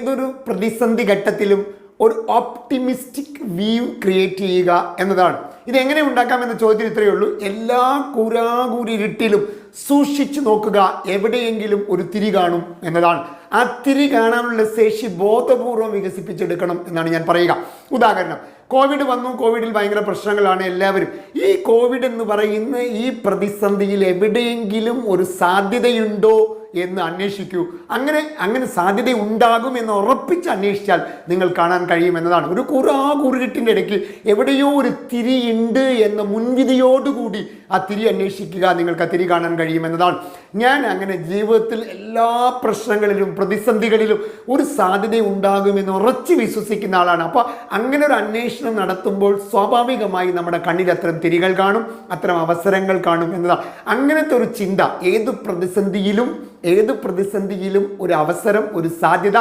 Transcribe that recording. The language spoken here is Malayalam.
ഏതൊരു പ്രതിസന്ധി ഘട്ടത്തിലും ഒരു ഓപ്റ്റിമിസ്റ്റിക് വ്യൂ ക്രിയേറ്റ് ചെയ്യുക എന്നതാണ്. ഇതെങ്ങനെ ഉണ്ടാക്കാമെന്ന ചോദ്യത്തിന് ഇത്രയേ ഉള്ളൂ. എല്ലാ കൂരാകൂരിരുട്ടിലും സൂക്ഷിച്ചു നോക്കുക, എവിടെയെങ്കിലും ഒരു തിരി കാണും എന്നതാണ്. ആ തിരി കാണാനുള്ള ശേഷി ബോധപൂർവം വികസിപ്പിച്ചെടുക്കണം എന്നാണ് ഞാൻ പറയുക. ഉദാഹരണം, കോവിഡ് വന്നു, കോവിഡിൽ ഭയങ്കര പ്രശ്നങ്ങളാണ് എല്ലാവരും. ഈ കോവിഡ് എന്ന് പറയുന്ന ഈ പ്രതിസന്ധിയിൽ എവിടെയെങ്കിലും ഒരു സാധ്യതയുണ്ടോ എന്ന് അന്വേഷിക്കൂ. അങ്ങനെ സാധ്യത ഉണ്ടാകും എന്ന് ഉറപ്പിച്ച് അന്വേഷിച്ചാൽ നിങ്ങൾ കാണാൻ കഴിയുമെന്നതാണ്. ഒരു കുറുകിട്ടിൻ്റെ ഇടയ്ക്ക് എവിടെയോ ഒരു തിരിയുണ്ട് എന്ന മുൻവിധിയോടുകൂടി ആ തിരി അന്വേഷിക്കുക, നിങ്ങൾക്ക് ആ തിരി കാണാൻ കഴിയുമെന്നതാണ്. ഞാൻ അങ്ങനെ ജീവിതത്തിൽ എല്ലാ പ്രശ്നങ്ങളിലും പ്രതിസന്ധികളിലും ഒരു സാധ്യത ഉണ്ടാകുമെന്ന് ഉറച്ച് വിശ്വസിക്കുന്ന ആളാണ്. അപ്പോൾ അങ്ങനെ ഒരു അന്വേഷണം നടത്തുമ്പോൾ സ്വാഭാവികമായി നമ്മുടെ കണ്ണിൽ അത്തരം തിരികൾ കാണും, അത്തരം അവസരങ്ങൾ കാണും എന്നതാണ്. അങ്ങനത്തെ ഒരു ചിന്ത ഏത് പ്രതിസന്ധിയിലും ഒരു അവസരം, ഒരു സാധ്യത